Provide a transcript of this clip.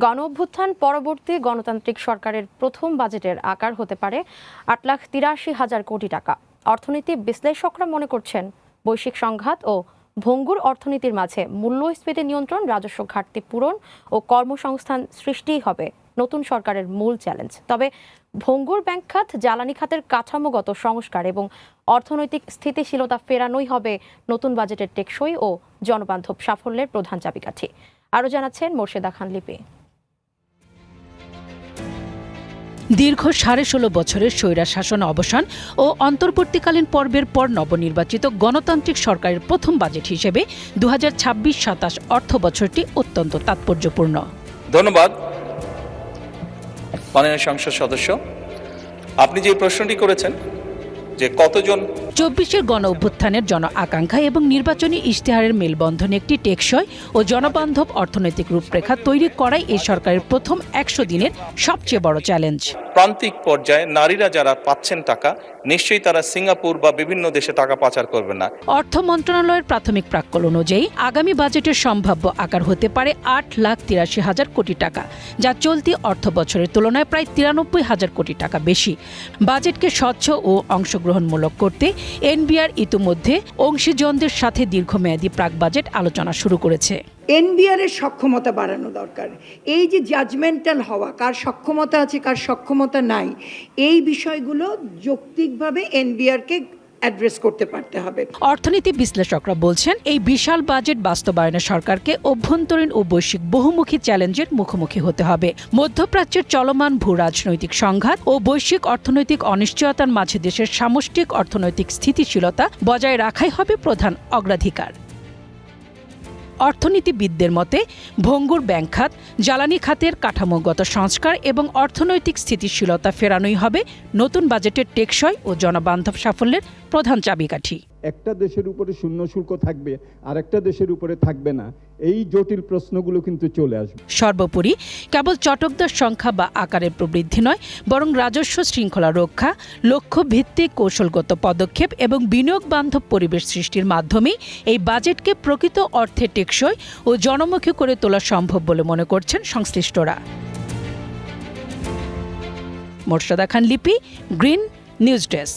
গণঅভ্যুত্থান পরবর্তী গণতান্ত্রিক সরকারের প্রথম বাজেটের আকার হতে পারে ৮,৮৩,০০০ কোটি টাকা। অর্থনীতি বিশ্লেষকরা মনে করছেন, বৈশ্বিক সংঘাত ও ভঙ্গুর অর্থনীতির মাঝে মূল্যস্ফীতি নিয়ন্ত্রণ, রাজস্ব ঘাটতি পূরণ ও কর্মসংস্থান সৃষ্টিই হবে নতুন সরকারের মূল চ্যালেঞ্জ। তবে ভঙ্গুর ব্যাংক খাত, জ্বালানি খাতের কাঠামোগত সংস্কার এবং অর্থনৈতিক স্থিতিশীলতা ফেরানোই হবে নতুন বাজেটের টেকসই ও জনবান্ধব সাফল্যের প্রধান চাবিকাঠি। আরও জানাচ্ছেন মোর্শেদা খান লিপি। দীর্ঘ ১৬.৫ বছরের স্বৈরা শাসন অবসান ও অন্তর্বর্তীকালীন পর্বের পর নবনির্বাচিত গণতান্ত্রিক সরকারের প্রথম বাজেট হিসেবে ২০২৬-২৭ অর্থ বছরটি অত্যন্ত তাৎপর্যপূর্ণ। ধন্যবাদ মাননীয় সংসদ সদস্য। আপনি যে প্রশ্নটি করেছেন যে কতজন ২৪-এর গণ অভ্যুত্থানের জন আকাঙ্ক্ষা এবং নির্বাচনী ইশতেহারের মেলবন্ধনে একটি টেকসই ও জনবান্ধব অর্থনৈতিক রূপরেখা তৈরি করাই এই সরকারের প্রথম ১০০ দিনের সবচেয়ে বড় চ্যালেঞ্জ। প্রান্তিক পর্যায়ে নারীরা যারা পাচ্ছেন টাকা, নিশ্চয়ই তারা সিঙ্গাপুর বা বিভিন্ন দেশে টাকা পাচার করবে না। অর্থ মন্ত্রণালয়ের প্রাথমিক প্রাক্কল অনুযায়ী আগামী বাজেটের সম্ভাব্য আকার হতে পারে ৮,৮৩,০০০ কোটি টাকা, যা চলতি অর্থ বছরের তুলনায় প্রায় ৯৩,০০০ কোটি টাকা বেশি। বাজেটকে স্বচ্ছ ও অংশগ্রহণমূলক করতে এনবিআর ইতিমধ্যে অংশীজনদের সাথে দীর্ঘমেয়াদী প্রাক বাজেট আলোচনা শুরু করেছে। এনবিআর এর সক্ষমতা বাড়ানো দরকার। এই যে জাজমেন্টাল হওয়া, কার সক্ষমতা আছে কার সক্ষমতা নাই, এই বিষয়গুলো যৌক্তিকভাবে এনবিআরকে অ্যাড্রেস করতে পারতে হবে। অর্থনীতি বিশ্লেষকরা বলছেন, এই বিশাল বাজেট বাস্তবায়নে সরকারকে অভ্যন্তরীণ ও বৈশ্বিক বহুমুখী চ্যালেঞ্জের মুখোমুখি হতে হবে। মধ্যপ্রাচ্যের চলমান ভূ রাজনৈতিক সংঘাত ও বৈশ্বিক অর্থনৈতিক অনিশ্চয়তার মাঝে দেশের সামষ্টিক অর্থনৈতিক স্থিতিশীলতা বজায় রাখাই হবে প্রধান অগ্রাধিকার। অর্থনীতিবিদদের মতে, ভঙ্গুর ব্যাংক খাত, জ্বালানি খাতের কাঠামোগত সংস্কার এবং অর্থনৈতিক স্থিতিশীলতা ফেরানোই হবে নতুন বাজেটের টেকসই ও জনবান্ধব সাফল্যের প্রধান চাবিকাঠি। একটা দেশের উপরে শূন্য শুল্ক থাকবে আর একটা দেশের উপরে থাকবে না, এই জটিল প্রশ্নগুলো কিন্তু চলে আসবে। সর্বোপরি কেবল চটকদার সংখ্যা বা আকারের প্রবৃদ্ধি নয়, বরং রাজস্ব শৃঙ্খলা রক্ষা, লক্ষ্য ভিত্তিক কৌশলগত পদক্ষেপ এবং বিনিয়োগ বান্ধব পরিবেশ সৃষ্টির মাধ্যমেই এই বাজেটকে প্রকৃত অর্থে টেকসই ও জনমুখী করে তোলা সম্ভব বলে মনে করছেন সংশ্লিষ্টরা। মোর্শেদা খান লিপি, গ্রিন নিউজ ডেস্ক।